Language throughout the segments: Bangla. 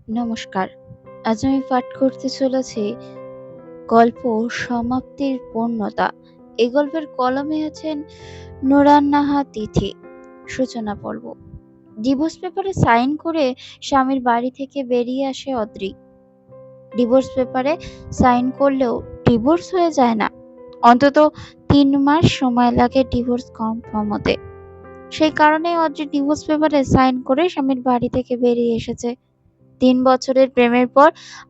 নমস্কার। আজ আমি পাঠ করতে চলেছি গল্প সমাপ্তির পূর্ণতা। এই গল্পের কলমে আছেন নুরান নাহা তিথি। সূচনা পর্ব। ডিভোর্স পেপারে সাইন করে স্বামীর বাড়ি থেকে বেরিয়ে আসে অদ্রি। ডিভোর্স পেপারে সাইন করলেও ডিভোর্স হয়ে যায় না। অন্তত ৩ মাস সময় লাগে ডিভোর্স কনফার্ম হতে। সেই কারণেই অদ্রি ডিভোর্স পেপারে সাইন করে স্বামীর বাড়ি থেকে বেরিয়ে এসেছে। ৩ বছরের প্রেমের পর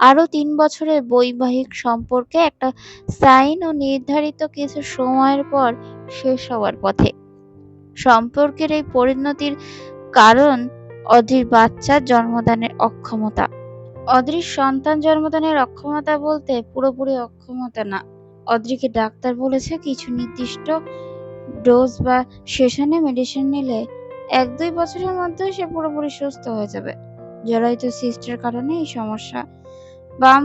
আরো ৩ বছরের বৈবাহিক সম্পর্কে একটা সাইন ও নির্ধারিত কিছু সময়ের পর শেষ হওয়ার পথে। সম্পর্কের এই পরিণতির কারণ অদ্রির বাচ্চার জন্মদানের অক্ষমতা। অদ্রির সন্তান জন্মদানের অক্ষমতা বলতে পুরোপুরি অক্ষমতা না। অদ্রিকে ডাক্তার বলেছে কিছু নির্দিষ্ট ডোজ বা সেশনে মেডিসিন নিলে ১-২ বছরের মধ্যে সে পুরোপুরি সুস্থ হয়ে যাবে। জরায়ুত সিস্টের কারণে এই সমস্যা। বাম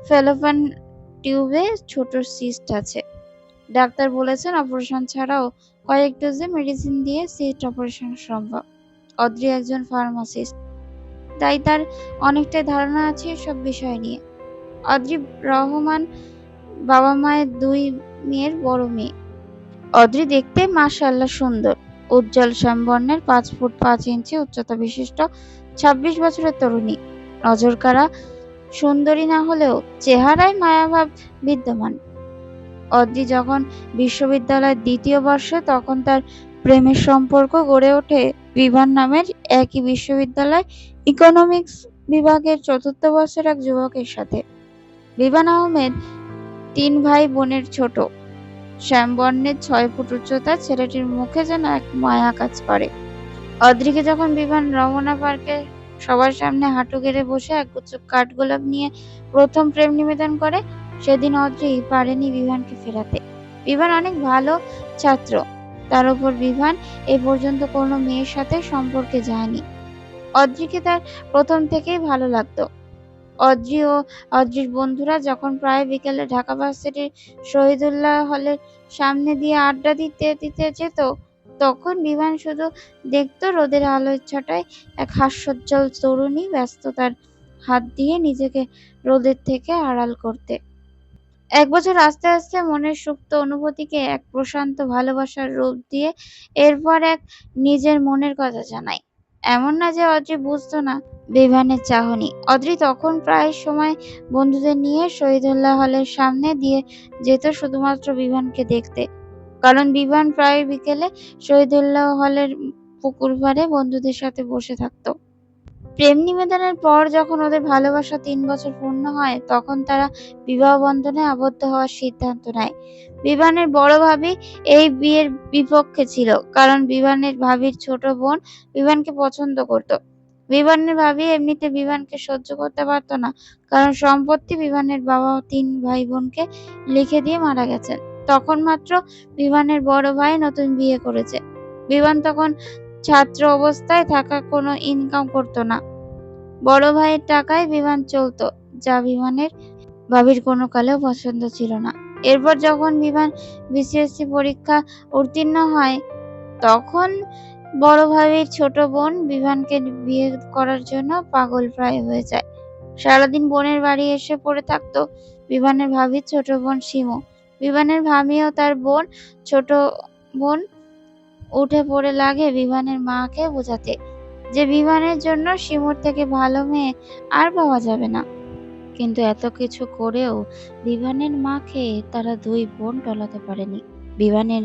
ফ্যালোপিয়ান টিউবে ছোট সিস্ট আছে। ডাক্তার বলেছেন অপারেশন ছাড়াও কয়েক ডোজে মেডিসিন দিয়ে সিস্ট অপারেশন সম্ভব। অদ্রি একজন ফার্মাসিস্ট, তাই তার অনেকটাই ধারণা আছে এসব বিষয় নিয়ে। অদ্রি রহমান বাবা মায়ের ২ মেয়ের বড় মেয়ে। অদ্রি দেখতে মাশাআল্লাহ সুন্দর। উজ্জ্বল শ্যামবর্ণের ৫ ফুট ৫ ইঞ্চি উচ্চতা বিশিষ্ট ২৬ বছরের তরুণী। নজরকাড়া সুন্দরী না হলেও চেহারায় মায়াভাব বিদ্যমান। অদ্রি যখন বিশ্ববিদ্যালয়ের ২য় বর্ষে তখন তার প্রেমের সম্পর্ক গড়ে ওঠে বিভান নামের একই বিশ্ববিদ্যালয় ইকোনমিক্স বিভাগের ৪র্থ বর্ষের এক যুবকের সাথে। বিভান আহমেদ ৩ ভাই বোনের ছোট। শ্যামবর্ণের ৬ ফুট উচ্চতা, ছেলেটির মুখে যেন এক মায়া কাজ করে। অদ্রিকে যখন বিভান রমনা পার্কে সবার সামনে হাঁটু গেড়ে বসে একগুচ্ছ কাঠগোলাপ নিয়ে প্রথম প্রেম নিবেদন করে, সেদিন অদ্রি পারেনি বিভানকে ফেরাতে। বিভান অনেক ভালো ছাত্র, তার উপর বিভান এ পর্যন্ত কোনো মেয়ের সাথে সম্পর্কে যায়নি। অদ্রিকে তার প্রথম থেকেই ভালো লাগতো। অদ্রি ও অদ্রির বন্ধুরা যখন প্রায় বিকেলে ঢাকা ভার্সিটির শহীদুল্লাহ হলের সামনে দিয়ে আড্ডা দিতে দিতে যেত, তখন বিভান শুধু দেখতো রোদের আলোর ছটায় এক হাস্যোজ্জ্বল তরুণী ব্যস্ত তার হাত দিয়ে নিজেকে রোদের থেকে আড়াল করতে। এক বছর আস্তে আস্তে মনের সুপ্ত অনুভূতিকে এক প্রশান্ত ভালোবাসার রূপ দিয়ে এরপর এক নিজের মনের কথা জানায়। এমন না যে অদ্রি বুঝতো না বিভানের চাহনি। অদ্রি তখন প্রায় সময় বন্ধুদের নিয়ে শহীদুল্লাহ হলের সামনে দিয়ে যেত শুধুমাত্র বিভানকে দেখতে। কারণ বিভান প্রায় বিকেলে শহীদুল্লাহ হলের পুকুর পাড়ে বন্ধুদের সাথে বসে থাকতো। প্রেম নিবেদনের পর যখন ওদের ভালোবাসা ৩ বছর পূর্ণ হয়, তখন তারা বিবাহ বন্ধনে আবদ্ধ হওয়ার সিদ্ধান্ত নেয়। বিভানের বড় ভাবি এই বিয়ের বিপক্ষে ছিল, কারণ বিভানের ভাবির ছোট বোন বিভানকে পছন্দ করত। বিভানের ভাবি এমনিতে বিভানকে সহ্য করতে পারত না, কারণ সম্পত্তি বিভানের বাবা ৩ ভাই বোনকে লিখে দিয়ে মারা গেছেন। তখন মাত্র বিভানের বড় ভাই নতুন বিয়ে করেছে। বিভান তখন ছাত্র অবস্থায় থাকা, কোনো ইনকাম করতো না। বড় ভাইয়ের টাকায় বিভান চলতো, যা বিভানের ভাবির কোনো কালেও পছন্দ ছিল না। এরপর যখন বিভান বিসিএসসি পরীক্ষা উত্তীর্ণ হয়, তখন বড় ভাবির ছোট বোন বিভানকে বিয়ে করার জন্য পাগল প্রায় হয়ে যায়। সারাদিন বোনের বাড়ি এসে পড়ে থাকতো বিভানের ভাবির ছোট বোন শিমু। বিভানের ভাবি ও তার ছোট বোন উঠে পড়ে লাগে বিভানের মাকে বোঝাতে যে বিভানের জন্য শিমুর থেকে ভালো মেয়ে আর পাওয়া যাবে না। কিন্তু এত কিছু করেও বিভানের মাকে তারা ২ বোন টলাতে পারেনি। বিভানের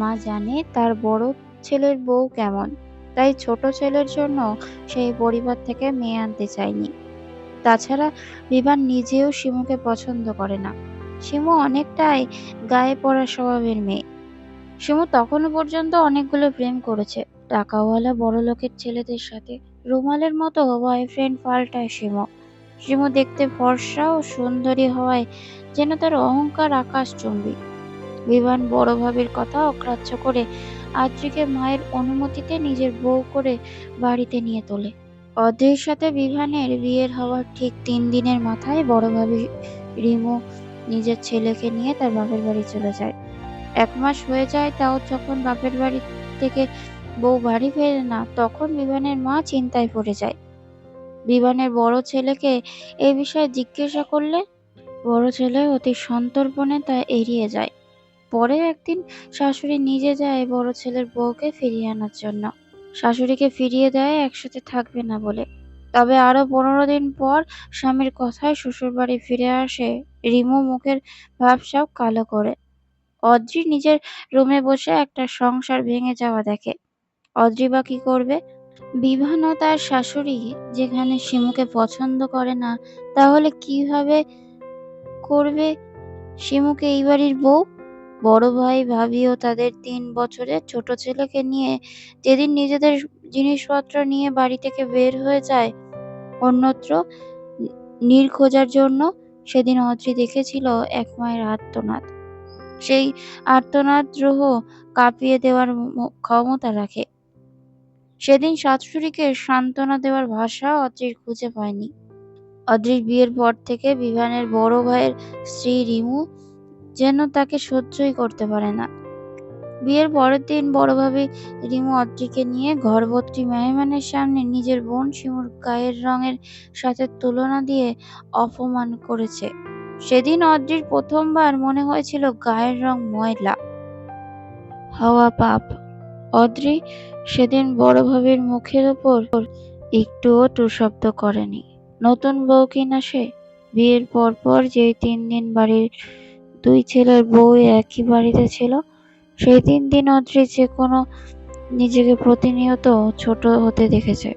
মা জানে তার বড় ছেলের বউ কেমন, তাই ছোট ছেলের জন্য সেই পরিবার থেকে মেয়ে আনতে চায়নি। তাছাড়া বিভান নিজেও শিমুকে পছন্দ করে না। শিমু অনেকটাই গায়ে পড়া স্বভাবের মেয়ে। শিমু তখনও পর্যন্ত অনেকগুলো প্রেম করেছে টাকাওয়ালা বড়লোকের ছেলেদের সাথে। রুমালের মতো বয়ফ্রেন্ড পাল্টায় শিমু। শিমু দেখতে ফর্সা ও সুন্দরী হওয়ায় যেন তার অহংকার আকাশচুম্বী। বিভান বড় ভাবির কথা অগ্রাহ্য করে আদ্রিকে মায়ের অনুমতিতে নিজের বউ করে বাড়িতে নিয়ে তোলে। অদ্রির সাথে বিভানের বিয়ের হওয়ার ঠিক ৩ দিনের মাথায় বড় ভাবি রিমু নিজের ছেলেকে নিয়ে তার বাপের বাড়ি চলে যায়। ১ মাস হয়ে যায়, তাও যখন বাপের বাড়ি থেকে বউ বাড়ি ফেরে না, তখন বিভানের মা চিন্তায় পড়ে যায়। বিভানের বড় ছেলেকে এই বিষয়ে জিজ্ঞাসা করলে বড় ছেলে অতি সন্তর্পণে তা এড়িয়ে যায়। পরে একদিন শাশুড়ি নিজে যায় বড় ছেলের বউকে ফিরিয়ে আনার জন্য। শাশুড়িকে ফিরিয়ে দেয় একসাথে থাকবে না বলে। তবে আরো 15 দিন পর স্বামীর কথায় শ্বশুরবাড়ি ফিরে আসে রিমু মুখের ভাবসাব কালো করে। অদ্রি নিজের রুমে বসে একটা সংসার ভেঙে যাওয়া দেখে। অদ্রি বা কি করবে? বিভান ও তার শাশুড়ি যেখানে শিমুকে পছন্দ করে না, তাহলে কিভাবে করবে শিমুকে এই বাড়ির বউ? বড় ভাই ভাবি ও তাদের 3 বছরের ছোট ছেলেকে নিয়ে যেদিন নিজেদের জিনিসপত্র নিয়ে বাড়ি থেকে বের হয়ে যায় অন্যত্র নীর খোঁজার জন্য, সেদিন অদ্রি দেখেছিল এক মায়ের আর্তনাদ। সেই আর্তনাদ রুহ কাঁপিয়ে দেওয়ার ক্ষমতা রাখে। সেদিন শাশুড়িকে সান্ত্বনা দেওয়ার ভাষা অদ্রির খুঁজে পায়নি। অদ্রির বিয়ের পর থেকে বিভানের বড় ভাইয়ের স্ত্রী রিমু যেন তাকে সহ্যই করতে পারে না। বিয়ের পরের দিন বড় ভাবি রিমু অদ্রিকে নিয়ে ঘরভর্তি মেহমানের সামনে নিজের বোন শিমুর গায়ের রঙের সাথে তুলনা দিয়ে অপমান করেছে। সেদিন অদ্রির প্রথমবার মনে হয়েছিল গায়ের রং ময়লা হওয়া পাপ। অদ্রি সেদিন বড় ভাবির মুখের ওপর একটুও টুশব্দ করেনি। নতুন বউ কিনা সে? বিয়ের পর যেই 3 দিন বাড়ির 2 ছেলের বউ একই বাড়িতে ছিল, সেই 3 দিন অদ্রি নিজেকে প্রতিনিয়ত ছোট হতে দেখেছে।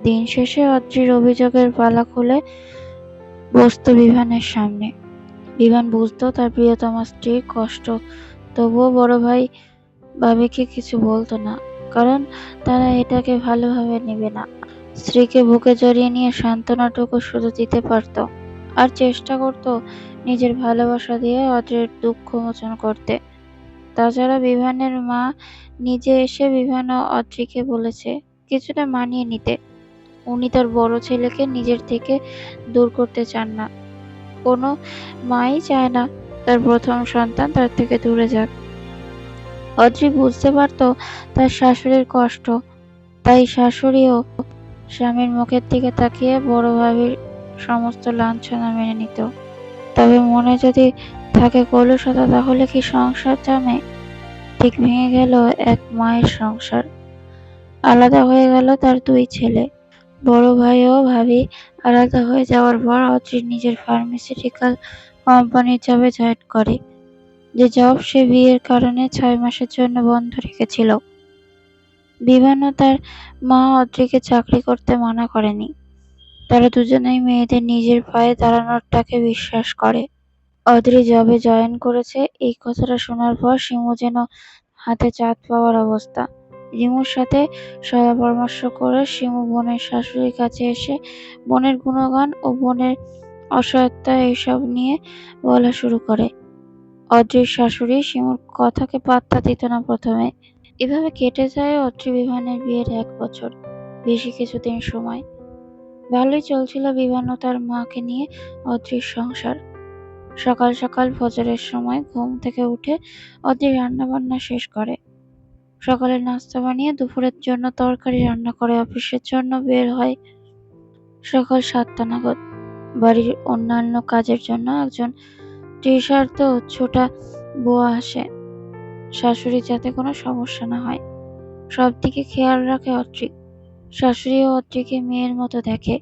দিন শেষে অদ্রির অভিযোগের পালা খুলে বসত বিভানের সামনে। বিভান বুঝতো তার প্রিয়তমা স্ত্রীর কষ্ট, তবুও বড় ভাই ভাবিকে কিছু বলতো না, কারণ তারা এটাকে ভালোভাবে নেবে না। স্ত্রীকে বুকে জড়িয়ে নিয়ে সান্ত্বনাটুকু শুধু দিতে পারত, আর চেষ্টা করত নিজের ভালোবাসা দিয়ে অদ্রির দুঃখ মোচন করতে। তাছাড়া বিভানের মা নিজে এসে বিভান ও অদ্রিকে বলেছে কিছুটা মানিয়ে নিতে। উনি তার বড় ছেলেকে নিজের থেকে দূর করতে চান না। কোনো মাই চায় না তার প্রথম সন্তান তার থেকে দূরে যাক। অদ্রি বুঝতে পারত তার শাশুড়ির কষ্ট, তাই শাশুড়িও স্বামীর মুখের দিকে তাকিয়ে বড় ভাবির সমস্ত লাঞ্ছনা মেনে নিত। তবে মনে যদি থাকে কলুষতা, তাহলে কি সংসার জমে? ঠিক ভেঙে গেল এক মায়ের সংসার। আলাদা হয়ে গেল তার 2 ছেলে। বড় ভাই ও ভাবি আলাদা হয়ে যাওয়ার পর অদ্রি নিজের ফার্মাসিউটিক্যাল কোম্পানির জবে জয়েন করে, যে জব সে বিয়ের কারণে 6 মাসের জন্য বন্ধ রেখেছিল। বিভান ও তার মা অদ্রিকে চাকরি করতে মানা করেনি। তারা দুজনেই মেয়েদের নিজের পায়ে দাঁড়ানোরটাকে বিশ্বাস করে। অদ্রি জবে জয়েন করেছে এই কথাটা শোনার পর শিমু যেন হাতে চাঁদ পাওয়ার অবস্থা। রিমুর সাথে সলা পরামর্শ করে শিমু বোনের শাশুড়ির কাছে এসে বোনের গুণগান ও বোনের অসহায়তা এইসব নিয়ে বলা শুরু করে। অদ্রির শাশুড়ি শিমুর কথাকে পাত্তা দিত না প্রথমে। এভাবে কেটে যায় অদ্রি বিভানের বিয়ের 1 বছর, বেশি কিছুদিন সময়। ভালোই চলছিল বিভান ও তার মাকে নিয়ে অদ্রির সংসার। সকাল সকাল ফজরের সময় ঘুম থেকে উঠে অদ্রি রান্নাবান্না শেষ করে। সকালের নাস্তা বানিয়ে দুপুরের জন্য তরকারি রান্না করে অফিসের জন্য বের হয় সকাল 7টা নাগাদ। বাড়ির অন্যান্য কাজের জন্য একজন তৃষার্ত ছোটা বুয়া আসে, শাশুড়ির যাতে কোনো সমস্যা না হয় সব দিকে খেয়াল রাখে অদ্রি। শাশুড়িও অদ্রিকে মেয়ের মতো দেখে।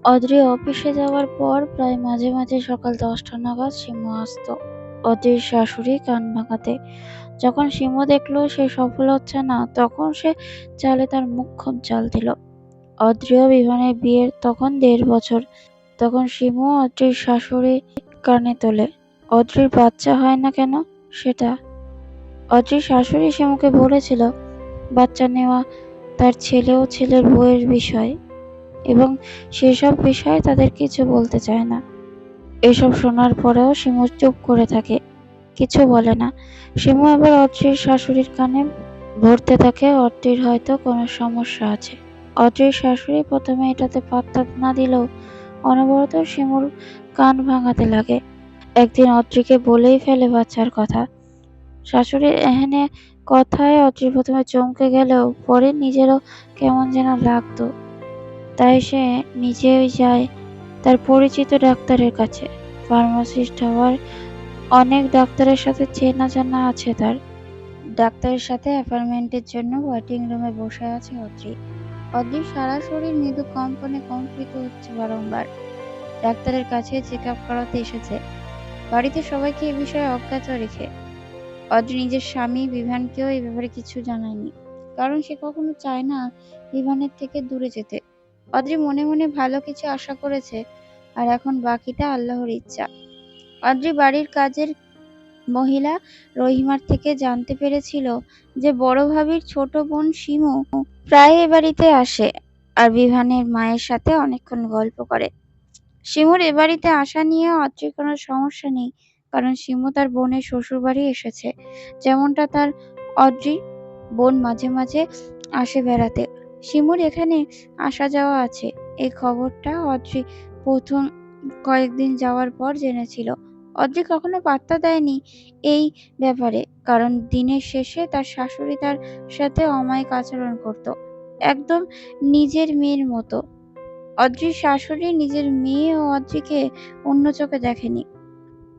অদ্রি অফিসে যাওয়ার পর প্রায় মাঝে মাঝে সকাল 10টা নাগাদ শিমু আসতো অদ্রির শাশুড়ি কান ভাঙাতে। যখন শিমু দেখলো সে সফল হচ্ছে না, তখন সে চালে তার মুখক্ষম চাল দিল। অদ্রিও বিভানের বিয়ের তখন 1.5 বছর। তখন শিমু অদ্রির শাশুড়ি কানে তোলে, অদ্রির বাচ্চা হয় না কেন সেটা। অদ্রির শাশুড়ি শিমুকে বলেছিল বাচ্চা নেওয়া তার ছেলে ও ছেলের বউয়ের বিষয়, এবং সেসব বিষয়ে তাদের কিছু বলতে চায় না। এসব শোনার পরেও শিমু চুপ করে থাকে, কিছু বলে না। শিমু আবার অদ্রির শাশুড়ির কানে ভরতে থাকে অদ্রির হয়তো কোনো সমস্যা আছে। অদ্রির শাশুড়ি প্রথমে এটাতে পাত্তা না দিলেও অনবরত শিমুর কান ভাঙাতে লাগে। একদিন অদ্রিকে বলেই ফেলে বাচ্চার কথা। শাশুড়ির এহেনে কথায় অদ্রি প্রথমে চমকে গেলেও পরে নিজেরও কেমন যেন লাগতো। তাই সে নিজেই যায় তার পরিচিত ডাক্তারের কাছে। ফার্মাসিস্ট হওয়ার অনেক ডাক্তারের সাথে চেনা জানা আছে তার। ডাক্তারের সাথে অ্যাপয়েন্টমেন্টের জন্য ওয়েটিং রুমে বসে আছে অদ্রি। অদ্রির সারা শরীর মৃদু কম্পনে কম্পিত হচ্ছে বারংবার। ডাক্তারের কাছে চেক আপ করাতে এসেছে, বাড়িতে সবাইকে এ বিষয়ে অজ্ঞাত রেখে। অদ্রি নিজের স্বামী বিভানকেও এই ব্যাপারে কিছু জানায়নি, কারণ সে কখনো চায় না বিভানের থেকে দূরে যেতে। অদ্রি মনে মনে ভালো কিছু আশা করেছে, আর এখন বাকিটা আল্লাহর ইচ্ছা। অদ্রি বাড়ির কাজের মহিলা রহিমার থেকে জানতে পেরেছিল যে বড় ভাবির ছোট বোন শিমু প্রায় এ বাড়িতে আসে আর বিভানের মায়ের সাথে অনেকক্ষণ গল্প করে। শিমুর এ বাড়িতে আসা নিয়ে অদ্রির কোনো সমস্যা নেই, কারণ শিমু তার বোনের শ্বশুর বাড়ি এসেছে। যেমনটা তার অদ্রি বোন মাঝে মাঝে আসে বেড়াতে, শিমুর এখানে আসা যাওয়া আছে। এই খবরটা অদ্রি প্রথম কয়েকদিন যাওয়ার পর জেনেছিল। অদ্রি কখনো পাত্তা দেয়নি এই ব্যাপারে, কারণ দিনের শেষে তার শাশুড়ি তার সাথে অমায়িক আচরণ করত, একদম নিজের মেয়ের মতো। অদ্রির শাশুড়ি নিজের মেয়ে ও অদ্রিকে অন্য চোখে দেখেনি,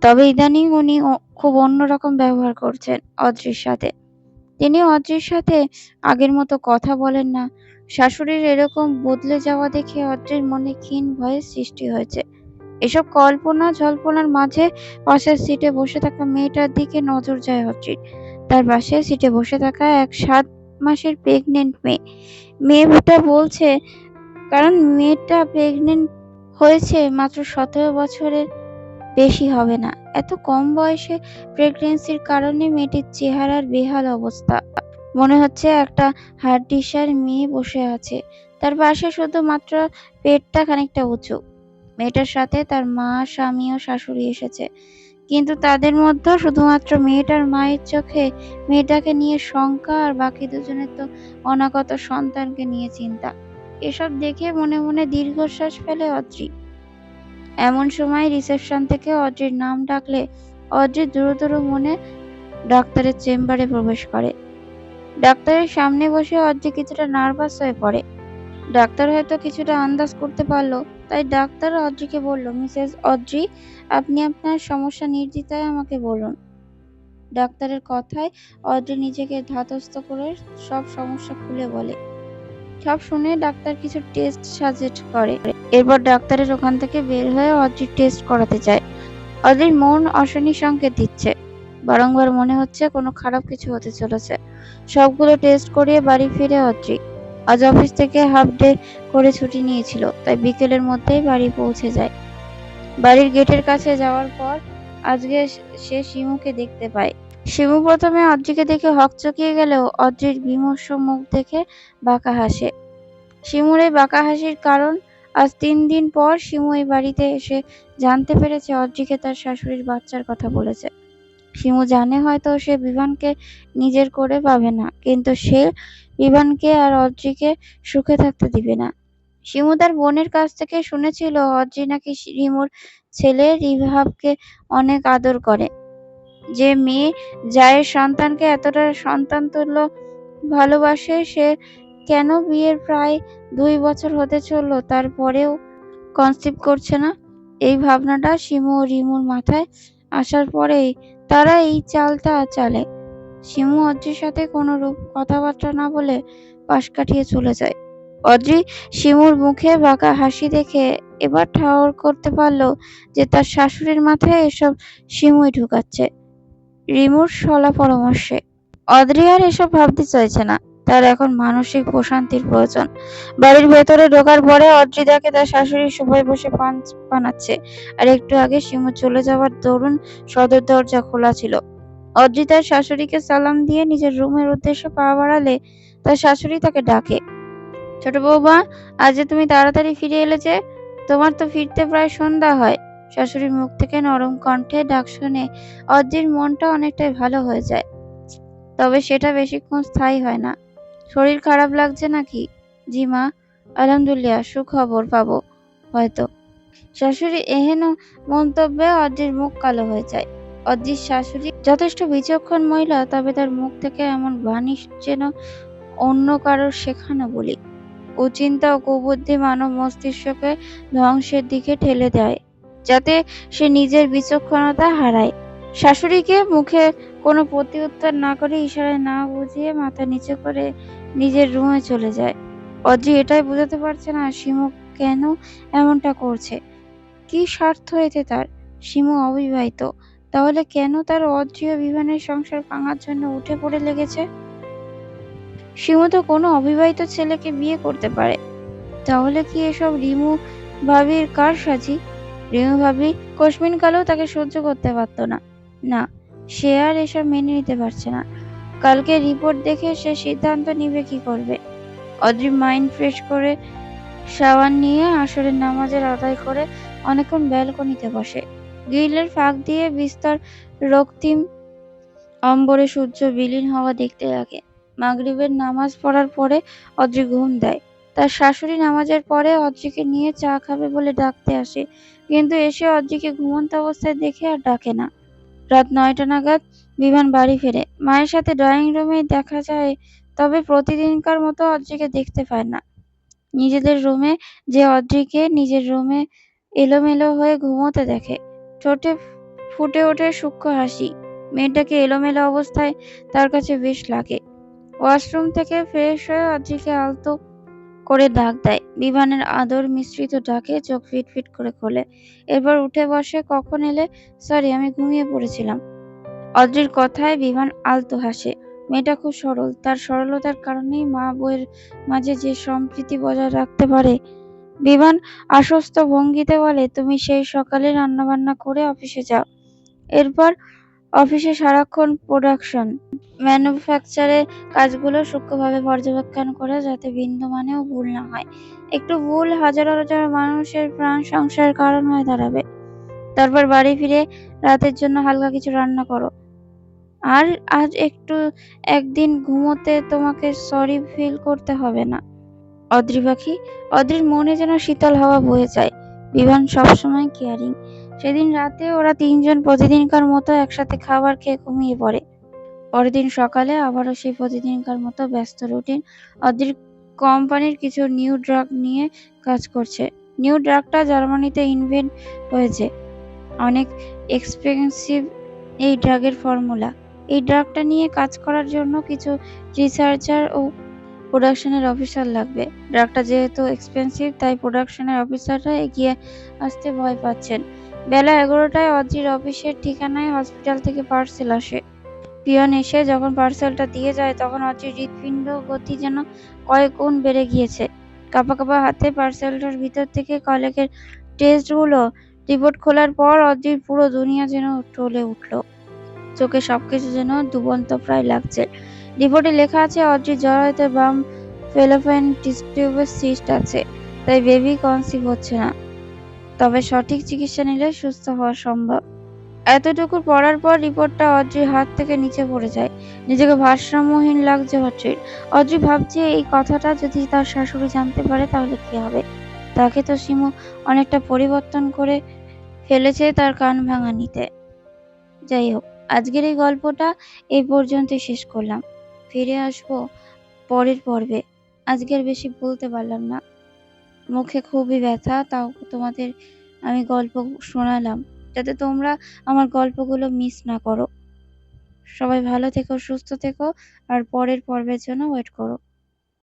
তবে ইদানিং উনি খুব অন্যরকম ব্যবহার করছেন অদ্রির সাথে। তিনি অদ্রির সাথে আগের মতো কথা বলেন না। শাশুড়ির এরকম বদলে যাওয়া দেখে অদ্রির মনে ক্ষীণ ভয়ের সৃষ্টি হয়েছে। এসব কল্পনা জল্পনার মাঝে পাশের সিটে বসে থাকা মেয়েটার দিকে নজর যায় অদ্রির। তার পাশের সিটে বসে থাকা এক 7 মাসের প্রেগনেন্ট মেয়ে। মেয়েটা বলছে, কারণ মেয়েটা প্রেগনেন্ট হয়েছে মাত্র 17 বছরের বেশি হবে না। এত কম বয়সে প্রেগন্যান্সির কারণে মেয়েটির চেহারার বেহাল অবস্থা। মনে হচ্ছে একটা হাড্ডিসার মেয়ে বসে আছে। তার পাশে শুধুমাত্র পেটটা খানিকটা উঁচু। মেয়েটার সাথে তার মা, স্বামী ও শাশুড়ি এসেছে, কিন্তু তাদের মধ্যে শুধুমাত্র মেয়েটার মায়ের চোখে মেয়েটাকে নিয়ে শঙ্কা, আর বাকি দুজনের তো অনাগত সন্তানকে নিয়ে চিন্তা। এসব দেখে মনে মনে দীর্ঘশ্বাস ফেলে অদ্রি। এমন সময় রিসেপশন থেকে অদ্রির নাম ডাকলে অদ্রি দ্রুতর মনে ডাক্তারের চেম্বারে প্রবেশ করে। ডাক্তারের সামনে বসে অদ্রি কিছুটা নার্ভাস হয়ে পড়ে। ডাক্তার হয়তো কিছুটা আন্দাজ করতে পারলো, তাই ডাক্তার অদ্রিকে বলল, মিসেস অদ্রি, আপনি আপনার সমস্যা নির্দ্বিধায় আমাকে বলুন। ডাক্তারের কথায় অদ্রি নিজেকে ধাতস্থ করে সব সমস্যা খুলে বলে। সব শুনে ডাক্তার কিছু টেস্ট সাজেস্ট করে। এরপর ডাক্তারের ওখান থেকে বের হয়ে অদ্রির টেস্ট করাতে যায়। অদ্রির মন অশনি সংকেত দিচ্ছে, বারংবার মনে হচ্ছে কোনো খারাপ কিছু হতে চলেছে। সবগুলো টেস্ট করিয়ে বাড়ি ফিরে অদ্রি। আজ অফিস থেকে হাফ ডে করে ছুটি নিয়েছিল, তাই বিকেলের মধ্যেই বাড়ি পৌঁছে যায়। বাড়ির গেটের কাছে যাওয়ার পর আজকে সে শিমুকে দেখতে পায়। শিমু প্রথমে অদ্রিকে দেখে হকচকিয়ে গেলেও অদ্রির বিমর্ষ মুখ দেখে বাঁকা হাসে। শিমুর এই বাঁকা হাসির কারণ, আজ 3 দিন পর শিমু এই বাড়িতে এসে জানতে পেরেছে অদ্রিকে তার শাশুড়ির বাচ্চার কথা বলেছে। শিমু জানে হয়তো সে বিভানকে নিজের করে পাবে না, কিন্তু সে বিভানকে আর অদ্রিকে সুখে থাকতে দিবে না। শিমু তার বোনের কাছ থেকে শুনেছিল অদ্রি নাকি শিমুর ছেলে রিভাবকে অনেক আদর করে। যে মেয়ে জায়ের সন্তানকে এতটা সন্তানতুল্য ভালোবাসে, সে কেন বিয়ের প্রায় 2 বছর হতে চলল তারপরেও কনসিভ করছে না? এই ভাবনাটা শিমু ও রিমুর মাথায় আসার পরেই তারা এই চালটা চালে। শিমু অদ্রির সাথে কোনো রূপ কথাবার্তা না বলে পাশ কাটিয়ে চলে যায়। অদ্রি শিমুর মুখে বাঁকা হাসি দেখে এবার ঠাহর করতে পারল যে তার শাশুড়ির মাথায় এসব শিমুই ঢুকাচ্ছে রিমুর শলা পরামর্শে। অদ্রি আর এসব ভাবতে চাইছে না, তার এখন মানসিক প্রশান্তির প্রয়োজন। বাড়ির ভেতরে ঢোকার পরে অদ্রি দেখে তার শাশুড়ি সোফায় বসে পান বানাচ্ছে, আর একটু আগে শিমু চলে যাওয়ার দরুন সদর দরজা খোলা ছিল। অদ্রি তার শাশুড়িকে সালাম দিয়ে নিজের রুমের উদ্দেশ্যে পা বাড়ালে তার শাশুড়ি তাকে ডাকে, ছোট বৌমা, আজ যে তুমি তাড়াতাড়ি ফিরে এলে যে? তোমার তো ফিরতে প্রায় সন্ধ্যা হয়। শাশুড়ির মুখ থেকে নরম কণ্ঠে ডাক শুনে অদ্রির মনটা অনেকটাই ভালো হয়ে যায়, তবে সেটা বেশিক্ষণ স্থায়ী হয় না। শরীর খারাপ লাগছে নাকি? জি মা, আলহামদুলিল্লাহ, সুখবর পাবো হয়তো। শাশুড়ি এহেন মন্তব্যে অদ্রির মুখ কালো হয়ে যায়। অদ্রির শাশুড়ি যথেষ্ট বিচক্ষণ মহিলা, তবে তার মুখ থেকে এমন বাণী যেন অন্য কারোর শেখানো বলি। কুচিন্তা ও কুবুদ্ধি মানব মস্তিষ্ককে ধ্বংসের দিকে ঠেলে দেয়, যাতে সে নিজের বিচক্ষণতা হারায়। শাশুড়িকে মুখে কোনো প্রত্যুত্তর না করে ইশারায় না বুঝিয়ে মাথা নিচু করে নিজের রুমে চলে যায়। অদ্রি এটাই বোঝাতে পারছে না শিমু কেন এমনটা করছে। কি স্বার্থ এতে তার? শিমু অবিবাহিত, তাহলে কেন তার অদ্রি ও বিভানের সংসার ভাঙার জন্য উঠে পড়ে লেগেছে? শিমু তো কোনো অবিবাহিত ছেলেকে বিয়ে করতে পারে। তাহলে কি এসব রিমু ভাবির কারসাজি? রিমু ভাবি কোশমিন কালেও তাকে সহ্য করতে পারত না। না, সে আর এসব মেনে নিতে পারছে না। কালকে রিপোর্ট দেখে সে সিদ্ধান্ত নিবে কি করবে। অদ্রি মাইন্ড ফ্রেশ করে শাওয়ার নিয়ে আসরের নামাজের আদায় করে অনেকক্ষণ ব্যালকনিতে বসে। গ্রিলের ফাঁক দিয়ে বিস্তর রক্তিম অম্বরে সূর্য বিলীন হওয়া দেখতে লাগে। মাগরিবের নামাজ পড়ার পরে অদ্রি ঘুম দেয়। তার শাশুড়ি নামাজের পরে অদ্রিকে নিয়ে চা খাবে বলে ডাকতে আসে, কিন্তু এসে অদ্রিকে ঘুমন্ত অবস্থায় দেখে আর ডাকে না। রাত ৯টা নাগাদ বিমান বাড়ি ফেরে। মায়ের সাথে ড্রয়িং রুমে দেখা যায়, তবে প্রতিদিনকার মতো অদ্রিকে দেখতে পায় না। নিজেদের রুমে যে অদ্রিকে নিজের রুমে এলোমেলো হয়ে ঘুমোতে দেখে। ঠোঁটে ফুটে ওঠে সূক্ষ্ম হাসি। মেয়েটাকে এলোমেলো অবস্থায় তার কাছে বেশ লাগে। ওয়াশরুম থেকে ফ্রেশ হয়ে অদ্রিকে আলতো করে ডাক দেয়। বিমানের আদর মিশ্রিত ডাকে চোখ ফিটফিট করে খোলে। এরপর উঠে বসে। কখন এলে? সরি, আমি ঘুমিয়ে পড়েছিলাম। অদ্রির কথায় বিমান আলতো হাসে। মেয়েটা খুব সরল। তার সরলতার কারণেই মা বউয়ের মাঝে যে সম্প্রীতি বজায় রাখতে পারে। বিমান আশ্বস্ত ভঙ্গিতে বলে, তুমি সেই সকালে রান্নাবান্না করে অফিসে যাও। এরপর অফিসে সারাক্ষণ প্রোডাকশন, ম্যানুফ্যাকচারের কাজগুলো সূক্ষ্মভাবে পর্যবেক্ষণ করে, যাতে বিন্দুমানেও ভুল না হয়। একটু ভুল হাজার হাজার মানুষের প্রাণ সংশয়ের কারণ হয়ে দাঁড়াবে। তারপর বাড়ি ফিরে রাতের জন্য হালকা কিছু রান্না করো। আর আজ একদিন ঘুমোতে তোমাকে সরি ফিল করতে হবে না। অদ্রি পাখি। অদ্রির মনে যেন শীতল হাওয়া বয়ে যায়। বিভান সবসময় কেয়ারিং। সেদিন রাতে ওরা তিনজন প্রতিদিনকার মতো একসাথে খাবার খেয়ে ঘুমিয়ে পড়ে। পরের দিন সকালে আবারও সেই প্রতিদিনকার মতো ব্যস্ত রুটিন। অদ্রির কোম্পানির কিছু নিউ ড্রাগ নিয়ে কাজ করছে। নিউ ড্রাগটা জার্মানিতে ইনভেন্ট হয়েছে। অনেক এক্সপেন্সিভ এই ড্রাগের ফর্মুলা। এই ড্রাগটা নিয়ে কাজ করার জন্য কিছু রিসার্চার ও প্রোডাকশনের অফিসার লাগবে। ড্রাগটা যেহেতু এক্সপেন্সিভ, তাই প্রোডাকশনের অফিসাররা এগিয়ে আসতে ভয় পাচ্ছেন। বেলা 11টায় অদ্রির অফিসের ঠিকানায় হসপিটাল থেকে পার্সেল আসে। পিয়ন এসে যখন পার্সেলটা দিয়ে যায়, তখন অদ্রির হৃৎপিণ্ড গতি যেন কয়েক গুণ বেড়ে গিয়েছে। কাঁপা কাঁপা হাতে পার্সেলটার ভিতর থেকে কলেজের টেস্টগুলো রিপোর্ট খোলার পর অদ্রির পুরো দুনিয়া যেন টলে উঠল। চোখে সবকিছু যেন দুবন্ত প্রায় লাগছে। রিপোর্টে লেখা আছে, অদ্রির জরায়ুতে বাম ফেলোপিয়ান টিউবে সিস্ট আছে, তাই বেবি কনসিভ হচ্ছে না। তবে সঠিক চিকিৎসা নিলে সুস্থ হওয়া সম্ভব। এতটুকু পড়ার পর রিপোর্টটা অদ্রির হাত থেকে নিচে পড়ে যায়। নিজেকে ভারসাম্যহীন লাগছে অদ্রির। অদ্রি ভাবছে, এই কথাটা যদি তার শাশুড়ি জানতে পারে তাহলে কি হবে। তাকে তো শিমু অনেকটা পরিবর্তন করে ফেলেছে তার কান ভাঙানিতে। যাই হোক, আজকের এই গল্পটা এই পর্যন্তই শেষ করলাম। ফিরে আসবো পরের পর্বে। আজকে আর বেশি বলতে পারলাম না। মুখে খুবই ব্যথা, তাও তোমাদের আমি গল্প শোনালাম, যাতে তোমরা আমার গল্পগুলো মিস না করো। সবাই ভালো থেকো, সুস্থ থেকো, আর পরের পর্বের জন্য ওয়েট করো।